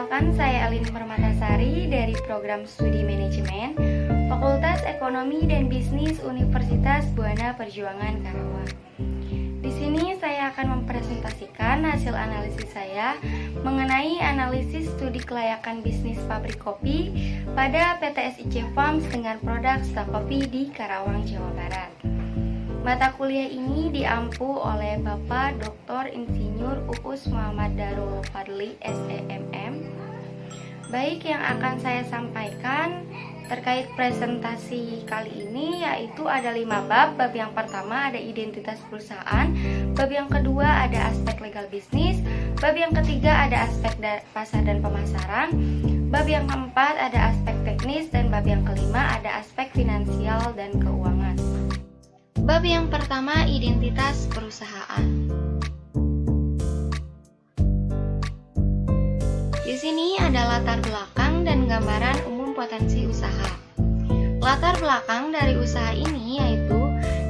Perkenalkan, saya Elin Permatasari dari Program Studi Manajemen, Fakultas Ekonomi dan Bisnis Universitas Buana Perjuangan Karawang. Di sini saya akan mempresentasikan hasil analisis saya mengenai analisis studi kelayakan bisnis pabrik kopi pada PT SIC Farms dengan produk stok kopi di Karawang, Jawa Barat. Mata kuliah ini diampu oleh Bapak Dr. Insinyur Uus Muhammad Darul Fadli SEMM. Baik, yang akan saya sampaikan terkait presentasi kali ini yaitu ada 5 bab. Bab yang pertama ada identitas perusahaan, bab yang kedua ada aspek legal bisnis, bab yang ketiga ada aspek pasar dan pemasaran, bab yang keempat ada aspek teknis, dan bab yang kelima ada aspek finansial dan keuangan. Bab yang pertama, identitas perusahaan. Di sini ada latar belakang dan gambaran umum potensi usaha. Latar belakang dari usaha ini yaitu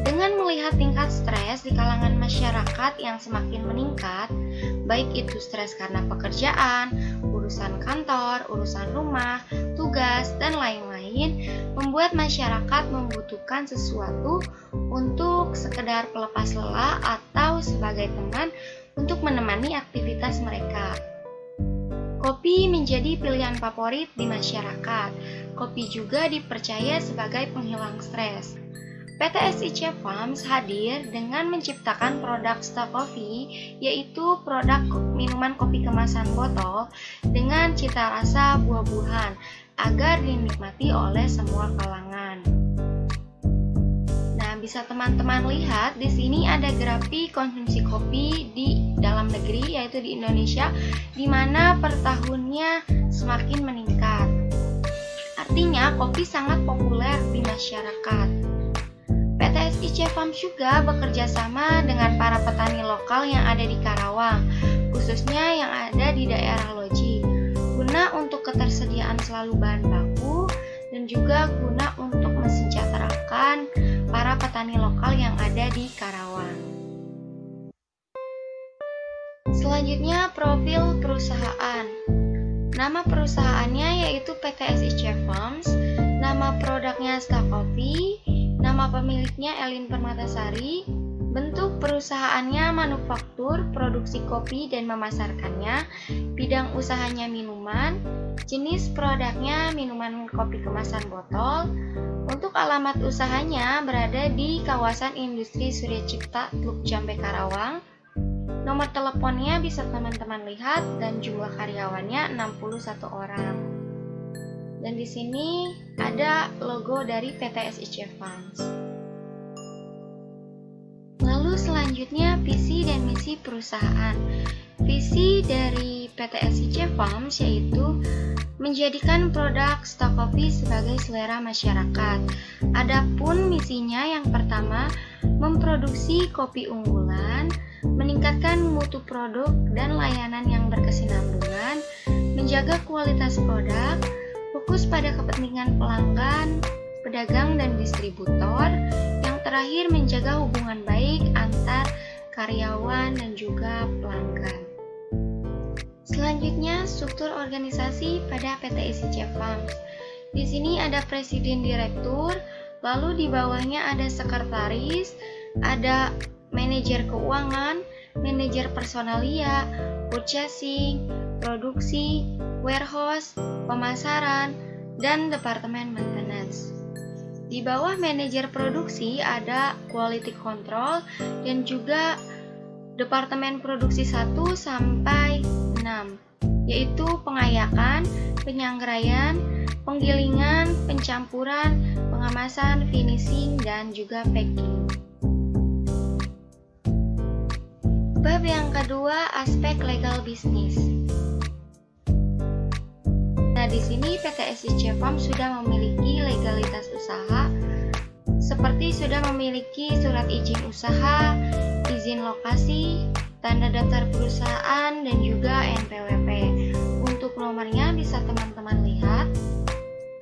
dengan melihat tingkat stres di kalangan masyarakat yang semakin meningkat, baik itu stres karena pekerjaan, urusan kantor, urusan rumah, tugas, dan lain-lain, membuat masyarakat membutuhkan sesuatu untuk sekedar pelepas lelah atau sebagai teman untuk menemani aktivitas mereka. Kopi menjadi pilihan favorit di masyarakat. Kopi juga dipercaya sebagai penghilang stres. PT SIC Farms hadir dengan menciptakan produk stok kopi, yaitu produk minuman kopi kemasan botol dengan cita rasa buah-buahan agar dinikmati oleh semua kalangan. Nah, bisa teman-teman lihat di sini ada grafik konsumsi kopi di dalam negeri, yaitu di Indonesia, di mana per tahunnya semakin meningkat. Artinya, kopi sangat populer di masyarakat. PT SIC Farms juga bekerja sama dengan para petani lokal yang ada di Karawang, khususnya yang ada di daerah Loji, guna untuk ketersediaan selalu bahan baku dan juga guna untuk mensejahterakan para petani lokal yang ada di Karawang. Selanjutnya, profil perusahaan. Nama perusahaannya yaitu PT SIC Farms, nama produknya Stok Kopi, nama pemiliknya Elin Permatasari, bentuk perusahaannya manufaktur, produksi kopi dan memasarkannya, bidang usahanya minuman, jenis produknya minuman kopi kemasan botol. Untuk alamat usahanya berada di kawasan industri Surya Cipta, Teluk Jambe, Karawang. Nomor teleponnya bisa teman-teman lihat dan jumlah karyawannya 61 orang. Dan di sini ada logo dari PT SIC Farms. Lalu selanjutnya visi dan misi perusahaan. Visi dari PT SIC Farms yaitu menjadikan produk stok kopi sebagai selera masyarakat. Adapun misinya yang pertama, memproduksi kopi unggulan, meningkatkan mutu produk dan layanan yang berkesinambungan, menjaga kualitas produk, fokus pada kepentingan pelanggan, pedagang dan distributor, yang terakhir menjaga hubungan baik antar karyawan dan juga pelanggan. Selanjutnya, struktur organisasi pada PT SIC Farms. Di sini ada presiden direktur, lalu di bawahnya ada sekretaris, ada manajer keuangan, manajer personalia, purchasing, produksi, warehouse, pemasaran, dan departemen maintenance. Di bawah manajer produksi ada quality control dan juga departemen produksi 1 sampai 6, yaitu pengayakan, penyanggraian, penggilingan, pencampuran, pengemasan, finishing, dan juga packing. Bab yang kedua, aspek legal bisnis. Nah, di sini PT SIC Farms sudah memiliki legalitas usaha, seperti sudah memiliki surat izin usaha, izin lokasi, tanda daftar perusahaan, dan juga NPWP. Untuk nomornya bisa teman-teman lihat.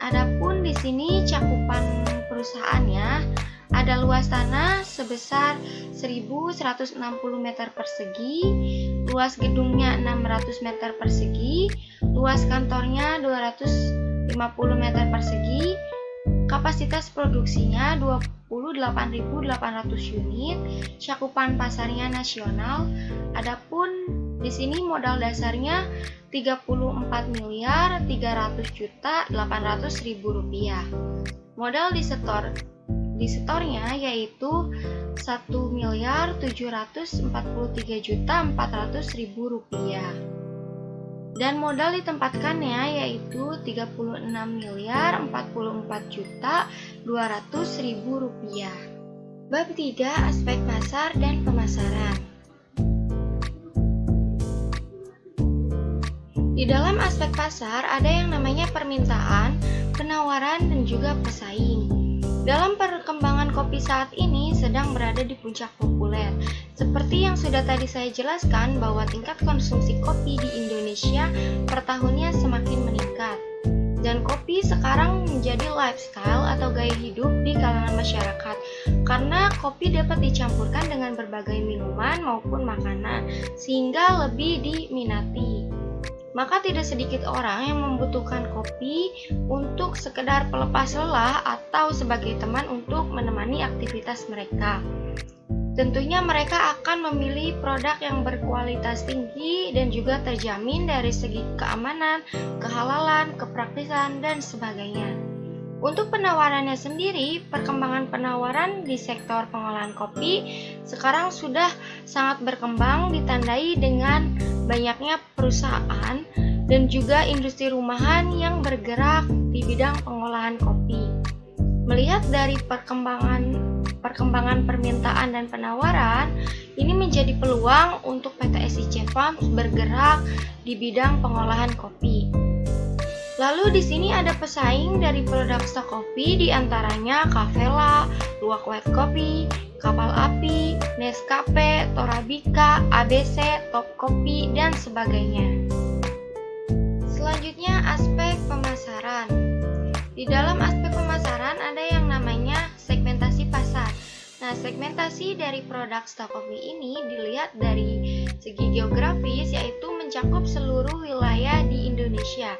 Adapun di sini cakupan perusahaannya ada luas tanah sebesar 1.160 meter persegi, luas gedungnya 600 meter persegi, luas kantornya 250 meter persegi, kapasitas produksinya 28.800 unit, cakupan pasarnya nasional. Adapun di sini modal dasarnya 34.300.800.000 rupiah. Modal di setornya yaitu 1.743.400.000 rupiah. Dan modal ditempatkannya yaitu 36.044.200.000 rupiah. Bab 3, aspek pasar dan pemasaran. Di dalam aspek pasar ada yang namanya permintaan, penawaran, dan juga pesaing. Dalam perkembangan kopi saat ini sedang berada di puncak populer. Seperti yang sudah tadi saya jelaskan bahwa tingkat konsumsi kopi di Indonesia per tahunnya semakin meningkat. Dan kopi sekarang menjadi lifestyle atau gaya hidup di kalangan masyarakat. Karena kopi dapat dicampurkan dengan berbagai minuman maupun makanan, sehingga lebih diminati. Maka tidak sedikit orang yang membutuhkan kopi untuk sekedar pelepas lelah atau sebagai teman untuk menemani aktivitas mereka. Tentunya mereka akan memilih produk yang berkualitas tinggi dan juga terjamin dari segi keamanan, kehalalan, kepraktisan, dan sebagainya. Untuk penawarannya sendiri, perkembangan penawaran di sektor pengolahan kopi sekarang sudah sangat berkembang, ditandai dengan banyaknya perusahaan dan juga industri rumahan yang bergerak di bidang pengolahan kopi. Melihat dari perkembangan permintaan dan penawaran, ini menjadi peluang untuk PT SIC Farms bergerak di bidang pengolahan kopi. Lalu di sini ada pesaing dari produk stok kopi, diantaranya Cavella, Luwak White Coffee, Kapal Api, Nescafe, Torabika, ABC, Top Kopi, dan sebagainya. Selanjutnya aspek pemasaran. Di dalam aspek pemasaran ada yang namanya segmentasi pasar. Nah, segmentasi dari produk stok kopi ini dilihat dari segi geografis, yaitu mencakup seluruh wilayah di Indonesia.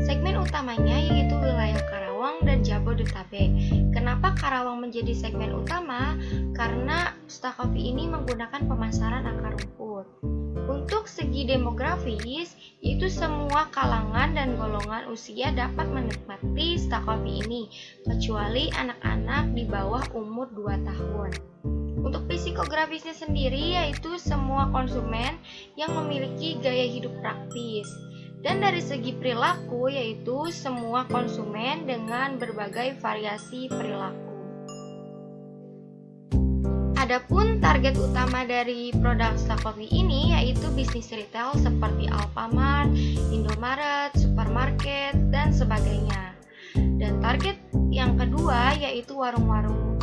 Segmen utamanya yaitu wilayah Karawang dan Jabodetabek. Kenapa Karawang menjadi segmen utama? Karena stok kopi ini menggunakan pemasaran akar rumput. Untuk segi demografis, itu semua kalangan dan golongan usia dapat menikmati stok kopi ini, kecuali anak-anak di bawah umur 2 tahun. Untuk psikografisnya sendiri, yaitu semua konsumen yang memiliki gaya hidup praktis. Dan dari segi perilaku, yaitu semua konsumen dengan berbagai variasi perilaku. Adapun target utama dari produk stok kopi ini yaitu bisnis retail seperti Alfamart, Indomaret, supermarket, dan sebagainya. Dan target yang kedua yaitu warung-warung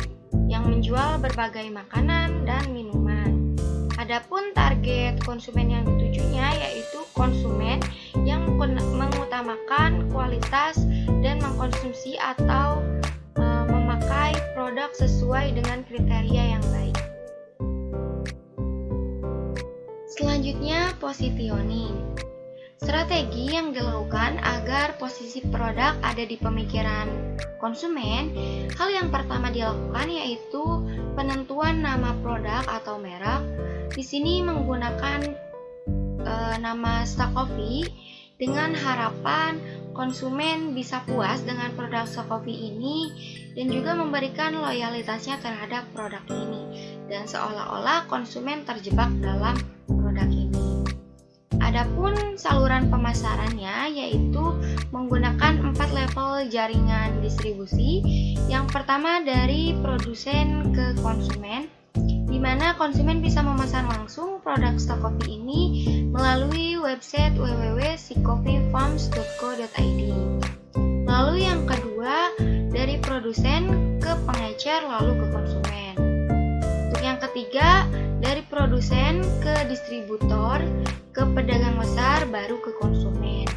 yang menjual berbagai makanan dan minuman. Adapun target konsumen yang ditujunya yaitu konsumen yang mengutamakan kualitas dan mengkonsumsi atau memakai produk sesuai dengan kriteria yang baik. Selanjutnya, positioning. Strategi yang dilakukan agar posisi produk ada di pemikiran konsumen. Hal yang pertama dilakukan yaitu penentuan nama produk atau merek. Di sini menggunakan nama stok kopi dengan harapan konsumen bisa puas dengan produk stok kopi ini dan juga memberikan loyalitasnya terhadap produk ini dan seolah-olah konsumen terjebak dalam produk ini. Adapun saluran pemasarannya yaitu menggunakan 4 level jaringan distribusi. Yang pertama dari produsen ke konsumen, di mana konsumen bisa memesan langsung produk stok kopi ini melalui website www.sikopifarms.co.id. Lalu yang kedua, dari produsen ke pengecer lalu ke konsumen. Untuk yang ketiga, dari produsen ke distributor, ke pedagang besar baru ke konsumen.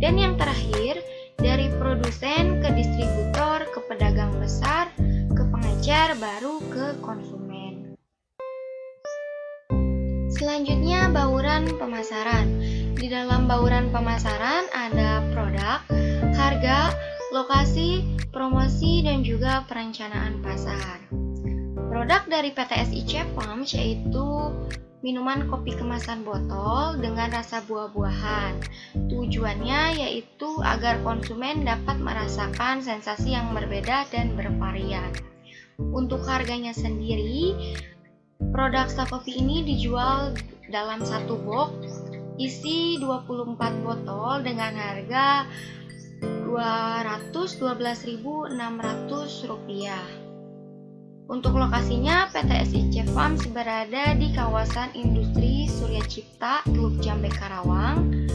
Dan yang terakhir, dari produsen ke distributor, ke pedagang besar, ke pengecer baru ke konsumen. Selanjutnya bauran pemasaran. Di dalam bauran pemasaran ada produk, harga, lokasi, promosi, dan juga perencanaan pasar. Produk dari PT SIC Farms yaitu minuman kopi kemasan botol dengan rasa buah-buahan. Tujuannya yaitu agar konsumen dapat merasakan sensasi yang berbeda dan bervarian. Untuk harganya sendiri, produk Stacovi ini dijual dalam satu box isi 24 botol dengan harga Rp212.600. Untuk lokasinya, PT SIC Farms berada di kawasan industri Surya Cipta, Teluk Jambe, Karawang,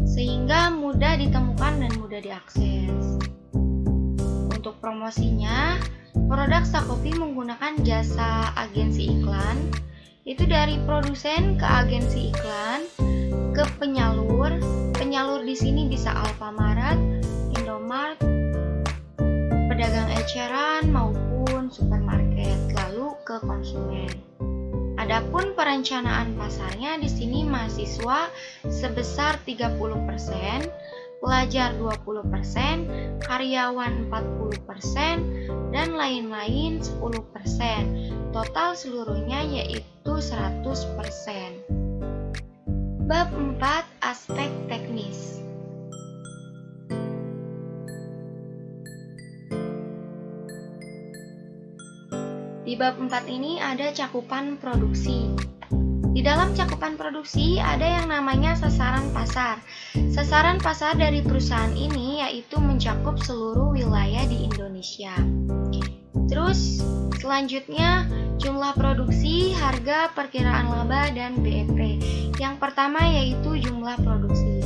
sehingga mudah ditemukan dan mudah diakses. Untuk promosinya, produk Stacovi menggunakan jasa agensi iklan, itu dari produsen ke agensi iklan, ke penyalur. Penyalur di sini bisa Alfamart, Indomart, pedagang eceran maupun supermarket, lalu ke konsumen. Adapun perencanaan pasarnya di sini mahasiswa sebesar 30%, pelajar 20%, karyawan 40%, dan lain-lain 10%. Total seluruhnya yaitu 100%. Bab 4, aspek teknis. Di bab 4 ini ada cakupan produksi. Di dalam cakupan produksi ada yang namanya sasaran pasar. Sasaran pasar dari perusahaan ini yaitu mencakup seluruh wilayah di Indonesia. Terus selanjutnya jumlah produksi, harga, perkiraan laba, dan BEP. Yang pertama yaitu jumlah produksi.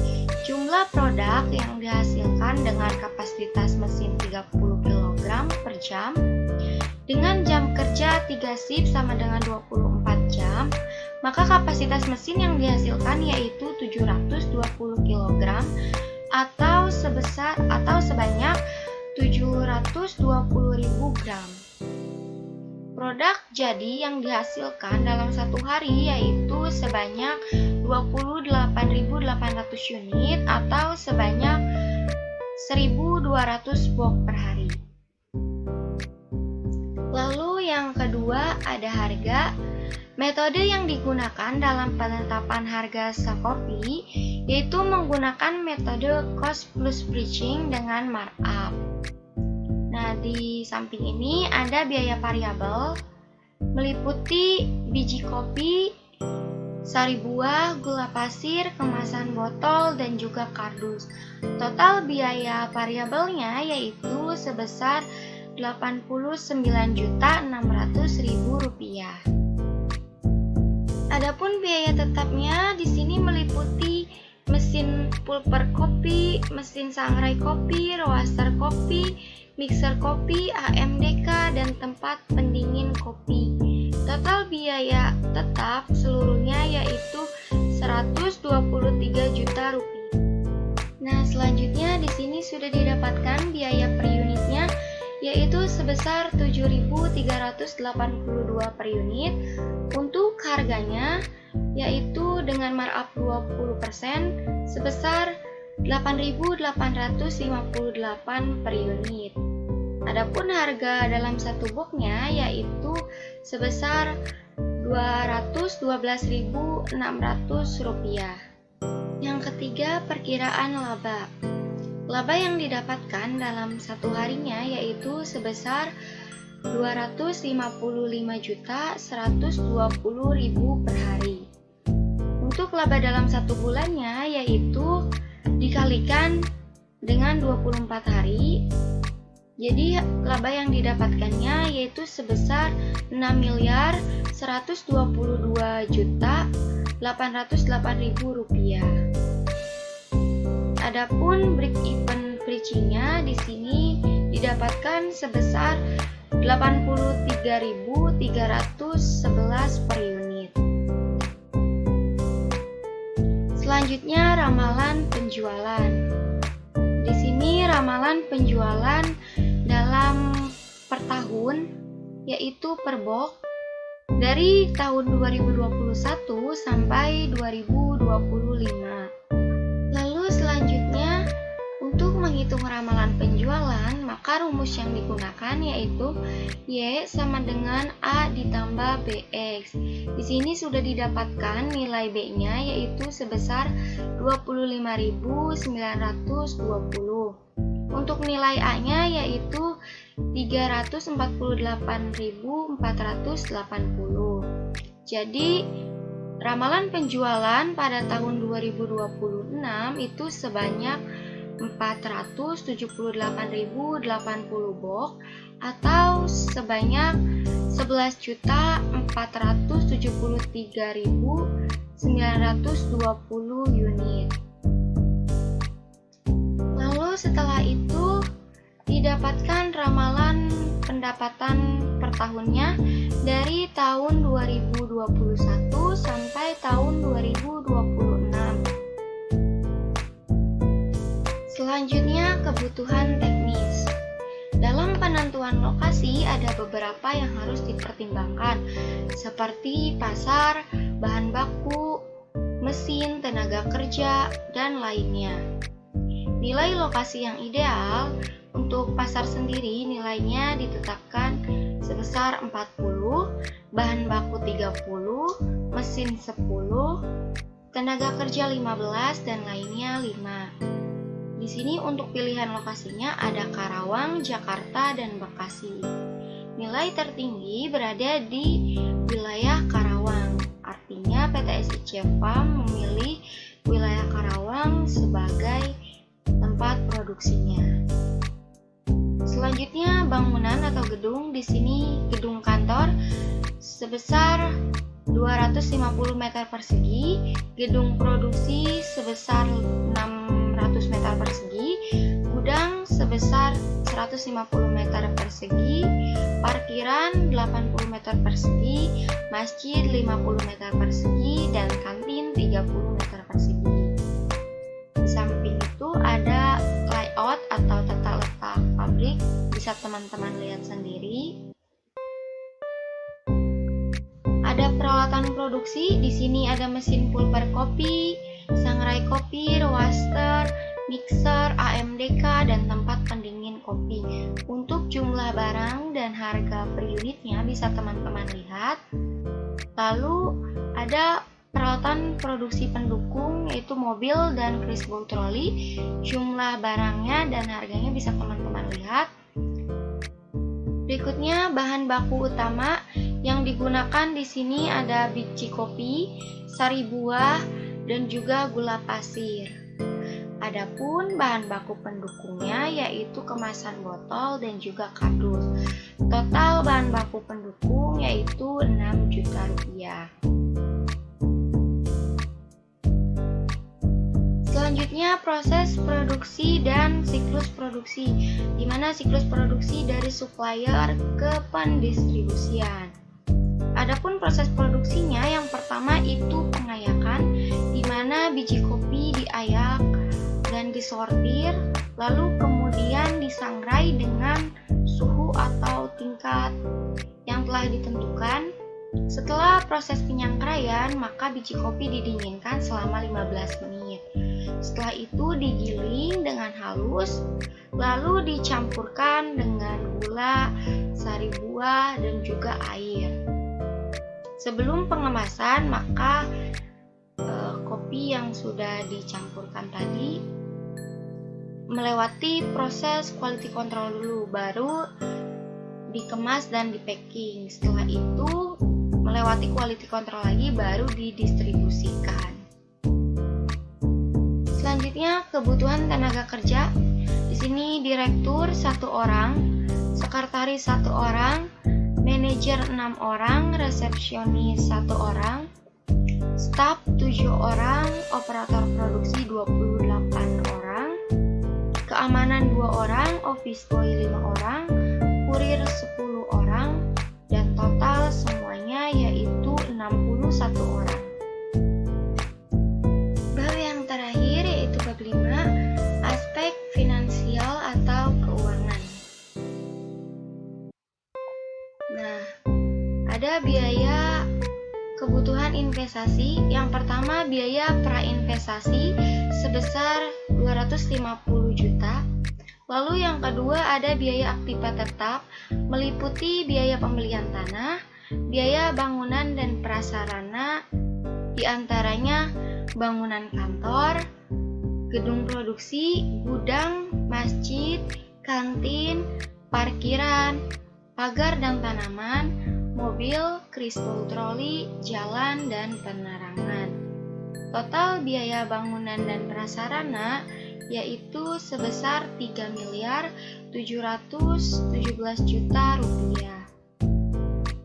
Jumlah produk yang dihasilkan dengan kapasitas mesin 30 kg per jam dengan jam kerja 3 shift sama dengan 24 jam, maka kapasitas mesin yang dihasilkan yaitu 720 kg atau sebanyak 720.000 gram. Produk jadi yang dihasilkan dalam satu hari yaitu sebanyak 28.800 unit atau sebanyak 1.200 box per hari. Lalu yang kedua ada harga. Metode yang digunakan dalam penetapan harga Stacovi yaitu menggunakan metode cost plus pricing dengan markup. Nah, di samping ini ada biaya variabel meliputi biji kopi, sari buah, gula pasir, kemasan botol, dan juga kardus. Total biaya variabelnya yaitu sebesar Rp89.600.000. Adapun biaya tetapnya di sini meliputi mesin pulper kopi, mesin sangrai kopi, roaster kopi, mixer kopi, AMDK, dan tempat pendingin kopi. Total biaya tetap seluruhnya yaitu Rp123 juta. Nah, selanjutnya di sini sudah didapatkan biaya per unitnya yaitu sebesar Rp7.382 per unit. Untuk harganya yaitu dengan markup 20% sebesar Rp8.858 per unit. Adapun harga dalam satu boxnya yaitu sebesar Rp212.600. Yang ketiga, perkiraan laba. Laba yang didapatkan dalam satu harinya yaitu sebesar Rp255.120.000 per hari. Untuk laba dalam satu bulannya yaitu dikalikan dengan 24 hari. Jadi laba yang didapatkannya yaitu sebesar Rp6.122.808.000. Adapun break even pricingnya di sini didapatkan sebesar Rp83.311 per unit. Selanjutnya ramalan penjualan. Di sini ramalan penjualan dalam per tahun yaitu per box dari tahun 2021 sampai 2025. Lalu selanjutnya, untuk menghitung ramalan penjualan, maka rumus yang digunakan yaitu Y sama dengan A ditambah BX. Di sini sudah didapatkan nilai B-nya yaitu sebesar 25.920. Untuk nilai A-nya yaitu 348.480. Jadi, ramalan penjualan pada tahun 2026 itu sebanyak 478.080 box atau sebanyak 11.473.920 unit. Lalu setelah itu didapatkan ramalan pendapatan per tahunnya dari tahun 2021 sampai tahun 2026. Selanjutnya, kebutuhan teknis. Dalam penentuan lokasi ada beberapa yang harus dipertimbangkan, seperti pasar, bahan baku, mesin, tenaga kerja, dan lainnya. Nilai lokasi yang ideal untuk pasar sendiri nilainya ditetapkan sebesar 40, bahan baku 30, mesin 10, tenaga kerja 15, dan lainnya 5. Di sini untuk pilihan lokasinya ada Karawang, Jakarta, dan Bekasi. Nilai tertinggi berada di wilayah Karawang. Artinya PT SIC Farm memilih wilayah Karawang sebagai tempat produksinya. Selanjutnya bangunan atau gedung. Di sini gedung kantor sebesar 250 meter persegi, gedung produksi sebesar 600 meter persegi, gudang sebesar 150 meter persegi, parkiran 80 meter persegi, masjid 50 meter persegi, dan kantin 30 meter persegi. Di samping itu ada layout atau tata letak pabrik, bisa teman-teman lihat sendiri. Ada peralatan produksi, di sini ada mesin pulper kopi, sangrai kopi, roaster, mixer, AMDK, dan tempat pendingin kopi. Untuk jumlah barang dan harga per unitnya bisa teman-teman lihat. Lalu ada peralatan produksi pendukung yaitu mobil dan Crisbo troli. Jumlah barangnya dan harganya bisa teman-teman lihat. Berikutnya bahan baku utama yang digunakan di sini ada biji kopi, sari buah, dan juga gula pasir. Adapun bahan baku pendukungnya yaitu kemasan botol dan juga kardus. Total bahan baku pendukung yaitu 6 juta rupiah. Selanjutnya proses produksi dan siklus produksi, di mana siklus produksi dari supplier ke pendistribusian. Adapun proses produksinya yang pertama itu pengayakan, di mana biji kopi diayak dan disortir, lalu kemudian disangrai dengan suhu atau tingkat yang telah ditentukan. Setelah proses penyangkraian, maka biji kopi didinginkan selama 15 menit. Setelah itu digiling dengan halus, lalu dicampurkan dengan gula, sari buah, dan juga air. Sebelum pengemasan, maka kopi yang sudah dicampurkan tadi melewati proses quality control dulu, baru dikemas dan di packing. Setelah itu melewati quality control lagi, baru didistribusikan. Selanjutnya kebutuhan tenaga kerja. Di sini direktur 1 orang, sekretaris 1 orang, manajer 6 orang, resepsionis 1 orang, staf 7 orang, operator produksi 28 orang, keamanan 2 orang, office boy 5 orang, kurir 10 orang, dan total semuanya yaitu 61 orang. Bab yang terakhir yaitu bab 5, aspek finansial atau keuangan. Nah, ada biaya kebutuhan investasi, yang pertama biaya prainvestasi sebesar 250 juta. Lalu yang kedua ada biaya aktiva tetap, meliputi biaya pembelian tanah, biaya bangunan dan prasarana, diantaranya bangunan kantor, gedung produksi, gudang, masjid, kantin, parkiran, pagar dan tanaman, mobil, krispul troli, jalan, dan penerangan. Total biaya bangunan dan prasarana yaitu sebesar 3.717 juta rupiah.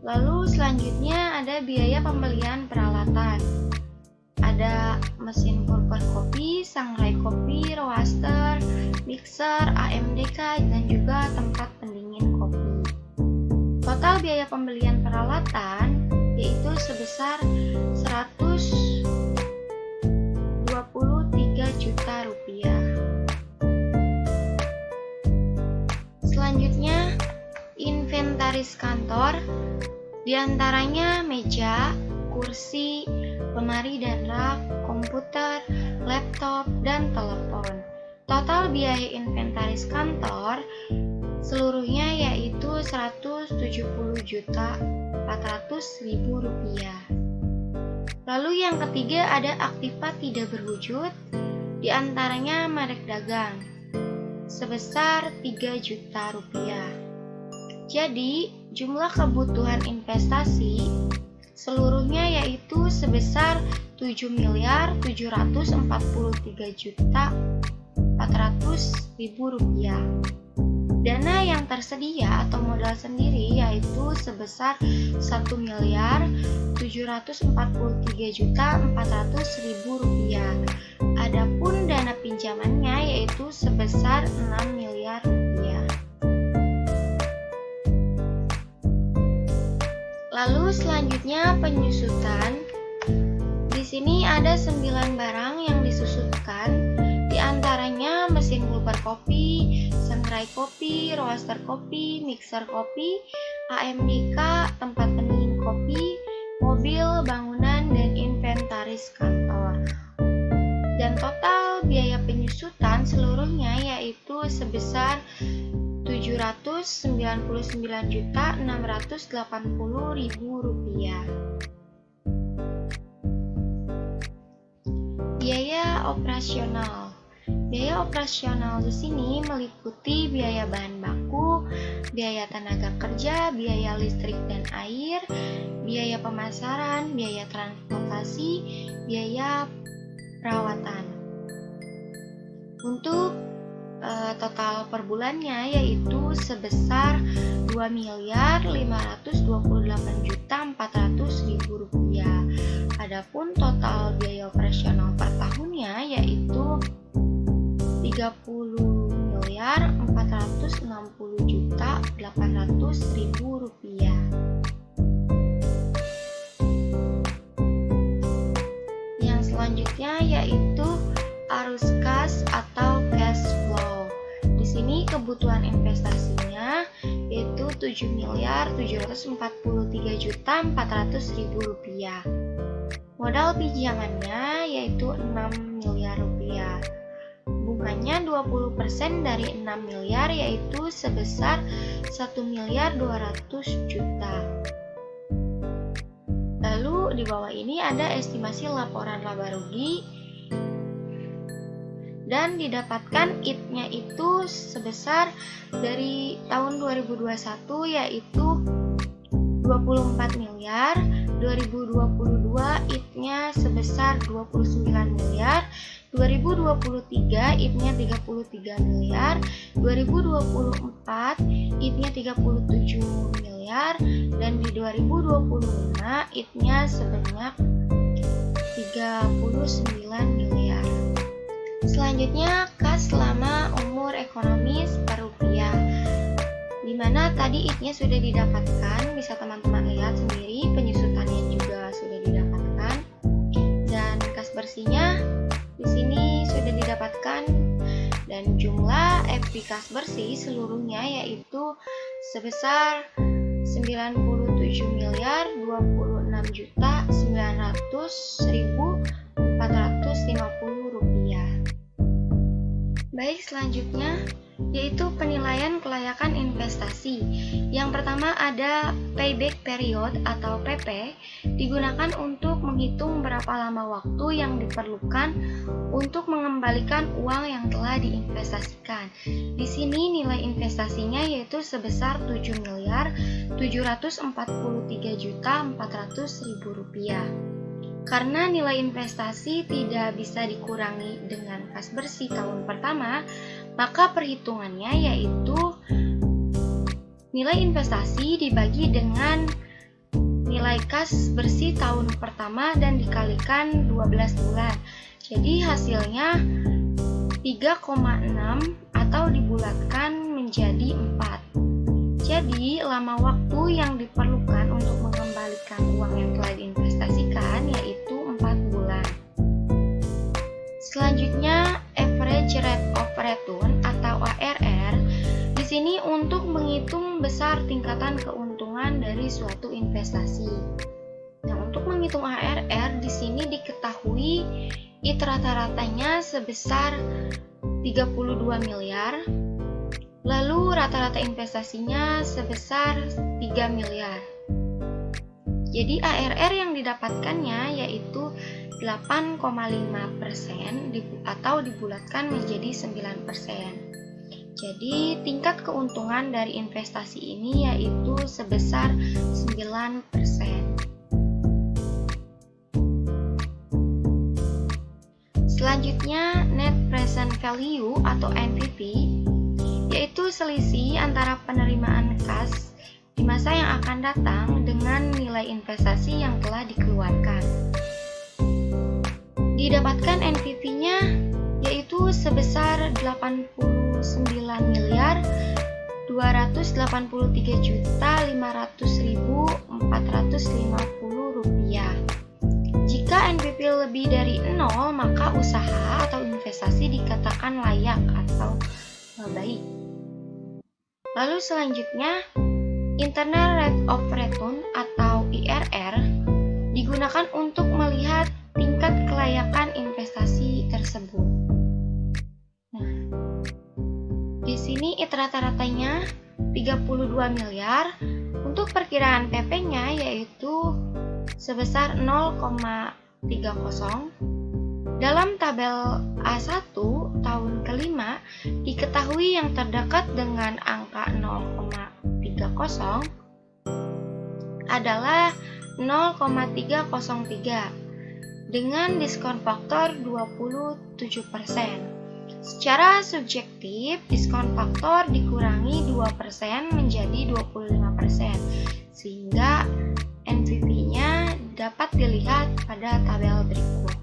Lalu selanjutnya ada biaya pembelian peralatan. Ada mesin pulper kopi, sangrai kopi, roaster, mixer, AMDK, dan juga tempat pendingin kopi. Total biaya pembelian peralatan yaitu sebesar 123 juta rupiah. Selanjutnya, inventaris kantor, diantaranya meja, kursi, lemari dan rak, komputer, laptop, dan telepon. Total biaya inventaris kantor seluruhnya yaitu 170.400.000 rupiah. Lalu yang ketiga ada aktiva tidak berwujud, diantaranya merek dagang sebesar 3 juta rupiah. Jadi jumlah kebutuhan investasi seluruhnya yaitu sebesar 7.743.400.000 rupiah. Dana yang tersedia atau modal sendiri yaitu sebesar 1.743.400.000 rupiah. Adapun dana pinjamannya yaitu sebesar 6 miliar rupiah. Lalu selanjutnya penyusutan. Di sini ada 9 barang yang disusutkan, diantaranya mesin pulper kopi, sangrai kopi, roaster kopi, mixer kopi, AMDK, tempat pendingin kopi, mobil, bangunan, dan inventaris kantor. Dan total biaya penyusutan seluruhnya yaitu sebesar 799.680.000 rupiah. Biaya operasional. Biaya operasional di sini meliputi biaya bahan baku, biaya tenaga kerja, biaya listrik dan air, biaya pemasaran, biaya transportasi, biaya perawatan. Untuk total per bulannya yaitu sebesar 2.528.400.000 rupiah. Adapun total biaya operasional per tahunnya yaitu 30.460.800.000 rupiah. Yang selanjutnya yaitu arus kas atau cash flow. Di sini kebutuhan investasinya yaitu 7.743.400.000 rupiah. Modal pinjamannya yaitu 6 miliar rupiah. Bunganya 20% dari 6 miliar yaitu sebesar 1.200.000.000 juta. Lalu di bawah ini ada estimasi laporan laba rugi dan didapatkan IT-nya itu sebesar dari tahun 2021 yaitu 24 miliar, 2022 IT-nya sebesar 29 miliar, 2023 IT-nya 33 miliar, 2024 IT-nya 37 miliar, dan di 2025 IT-nya sebanyak 39 miliar. Selanjutnya, kas selama umur ekonomis per rupiah, dimana tadi IT-nya sudah didapatkan, bisa teman-teman lihat sendiri, penyusutannya juga sudah didapatkan, dan kas bersihnya di sini sudah didapatkan, dan jumlah FP kas bersih seluruhnya yaitu sebesar 97.926.900.450 rupiah. Baik, selanjutnya yaitu penilaian kelayakan investasi. Yang pertama ada payback period atau PP, digunakan untuk menghitung berapa lama waktu yang diperlukan untuk mengembalikan uang yang telah diinvestasikan. Di sini nilai investasinya yaitu sebesar Rp7.743.400.000 rupiah. Karena nilai investasi tidak bisa dikurangi dengan kas bersih tahun pertama, maka perhitungannya yaitu nilai investasi dibagi dengan nilai kas bersih tahun pertama dan dikalikan 12 bulan. Jadi hasilnya 3,6 atau dibulatkan menjadi 4. Jadi, lama waktu yang diperlukan untuk mengembalikan uang yang telah diinvestasikan yaitu 4 bulan. Selanjutnya, average rate of return atau ARR. Di sini untuk menghitung besar tingkatan keuntungan dari suatu investasi. Nah, untuk menghitung ARR di sini diketahui IT rata-ratanya sebesar 32 miliar. Lalu rata-rata investasinya sebesar 3 miliar. Jadi ARR yang didapatkannya yaitu 8,5% atau dibulatkan menjadi 9%. Jadi tingkat keuntungan dari investasi ini yaitu sebesar 9%. Selanjutnya net present value atau NPV, yaitu selisih antara penerimaan kas di masa yang akan datang dengan nilai investasi yang telah dikeluarkan. Didapatkan NPV-nya yaitu sebesar 89.283.500.450 rupiah. Jika NPV lebih dari 0, maka usaha atau investasi dikatakan layak atau baik. Lalu selanjutnya, internal rate of return atau IRR digunakan untuk melihat tingkat kelayakan investasi tersebut. Nah, di sini IT rata-ratanya 32 miliar. Untuk perkiraan PP-nya yaitu sebesar 0,30. Dalam tabel A1 tahun kelima, diketahui yang terdekat dengan angka 0,30 adalah 0,303 dengan diskon faktor 27%. Secara subjektif, diskon faktor dikurangi 2% menjadi 25%, sehingga NPV-nya dapat dilihat pada tabel berikut.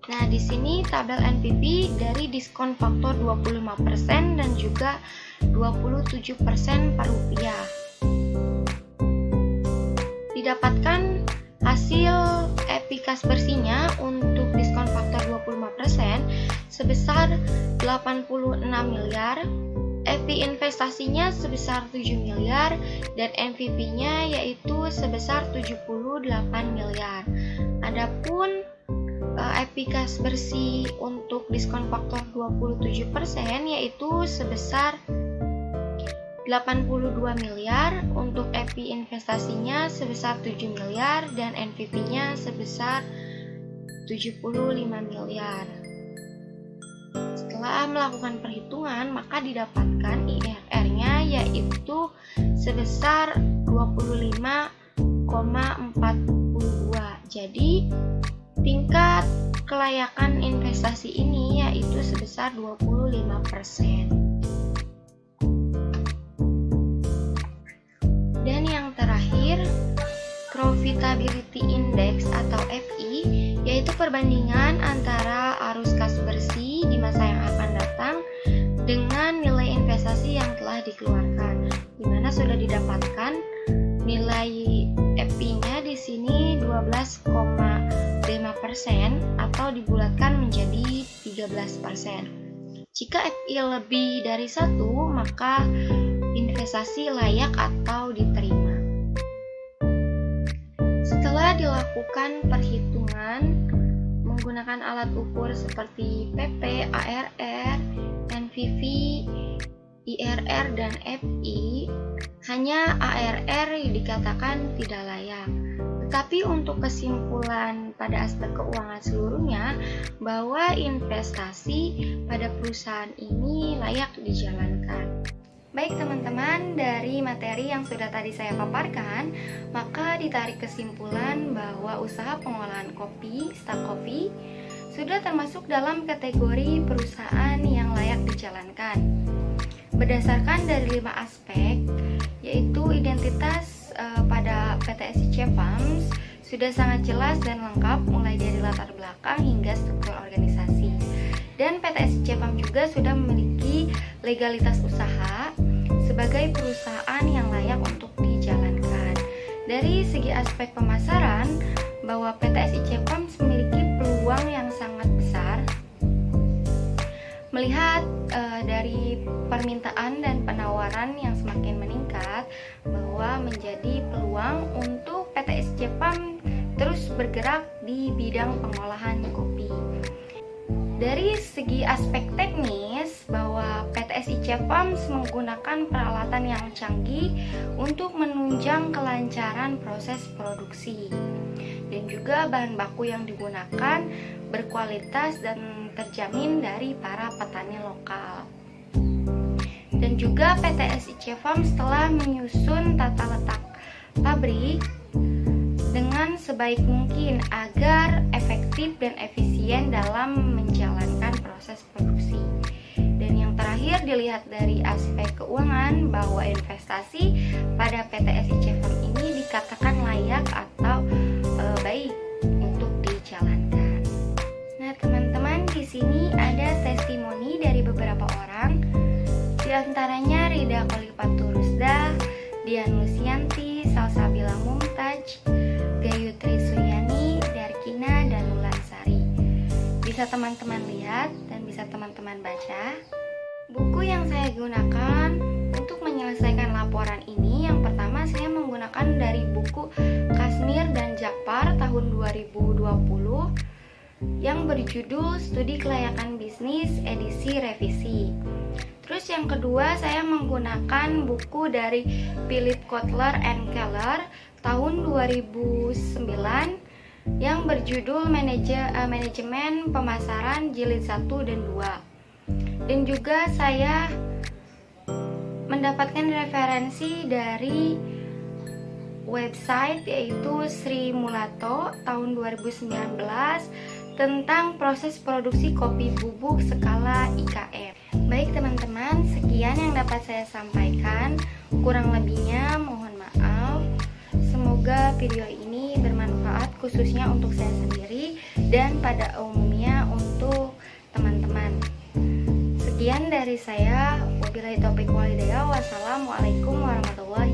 Nah, di sini tabel NPV dari diskon faktor 25% dan juga 27% per rupiah. Didapatkan hasil EPI kas bersihnya untuk diskon faktor 25% sebesar 86 miliar, EPI investasinya sebesar 7 miliar, dan NPV-nya yaitu sebesar 78 miliar. Adapun EPI kas bersih untuk diskon faktor 27% yaitu sebesar 82 miliar, untuk EPI investasinya sebesar 7 miliar dan NPV-nya sebesar 75 miliar. Setelah melakukan perhitungan, maka didapatkan IRR-nya yaitu sebesar 25,42. Jadi tingkat kelayakan investasi ini yaitu sebesar 25%. Dan yang terakhir, Profitability Index atau FI, yaitu perbandingan antara arus kas bersih di masa yang akan datang dengan nilai investasi yang telah dikeluarkan, di mana sudah didapatkan nilai FI-nya di sini 12,5% atau dibulatkan menjadi 13%. Jika FI lebih dari 1, maka investasi layak atau diterima. Setelah dilakukan perhitungan menggunakan alat ukur seperti PP, ARR, NPV, IRR, dan FI, hanya ARR dikatakan tidak layak. Tetapi untuk kesimpulan pada aspek keuangan seluruhnya, bahwa investasi pada perusahaan ini layak dijalankan. Baik teman-teman, dari materi yang sudah tadi saya paparkan, maka ditarik kesimpulan bahwa usaha pengolahan kopi, Star Coffee, sudah termasuk dalam kategori perusahaan yang layak dijalankan. Berdasarkan dari 5 aspek, yaitu identitas pada PT SIC Farms sudah sangat jelas dan lengkap, mulai dari latar belakang hingga struktur organisasi. Dan PT SIC Farms juga sudah memiliki legalitas usaha sebagai perusahaan yang layak untuk dijalankan. Dari segi aspek pemasaran, bahwa PT SIC Farms memiliki peluang yang sangat besar. Melihat dari permintaan dan penawaran yang semakin meningkat, bahwa menjadi peluang untuk PT SIC Farms terus bergerak di bidang pengolahan kopi. Dari segi aspek teknis, bahwa PT SIC Farms menggunakan peralatan yang canggih untuk menunjang kelancaran proses produksi. Dan juga bahan baku yang digunakan berkualitas dan terjamin dari para petani lokal. Dan juga PT SIC Farms telah menyusun tata letak pabrik dengan sebaik mungkin agar efektif dan efisien dalam menjalankan proses produksi. Dan yang terakhir, dilihat dari aspek keuangan, bahwa investasi pada PT SIC Farms ini dikatakan layak atau baik untuk dijalankan. Nah teman-teman, di sini ada testimoni dari beberapa orang, di antaranya Rida Kolipatu Rusda, Dian Lusianti, Salsabila Mumtaj, Gayutri Suryani, Darkina, dan Lulansari. Bisa teman-teman lihat dan bisa teman-teman baca. Buku yang saya gunakan untuk menyelesaikan laporan ini, yang pertama saya menggunakan dari buku Kasmir dan Jakpar tahun 2020 yang berjudul Studi Kelayakan Bisnis edisi revisi. Terus yang kedua, saya menggunakan buku dari Philip Kotler and Keller tahun 2009 yang berjudul Manajemen Pemasaran Jilid 1 dan 2. Dan juga saya mendapatkan referensi dari website yaitu Sri Mulato tahun 2019 tentang proses produksi kopi bubuk skala IKM. Baik teman-teman, sekian yang dapat saya sampaikan. Kurang lebihnya mohon maaf. Semoga video ini bermanfaat khususnya untuk saya sendiri dan pada umumnya untuk teman-teman. Sekian dari saya. Wabillahi taufiq wal hidayah. Wassalamualaikum warahmatullahi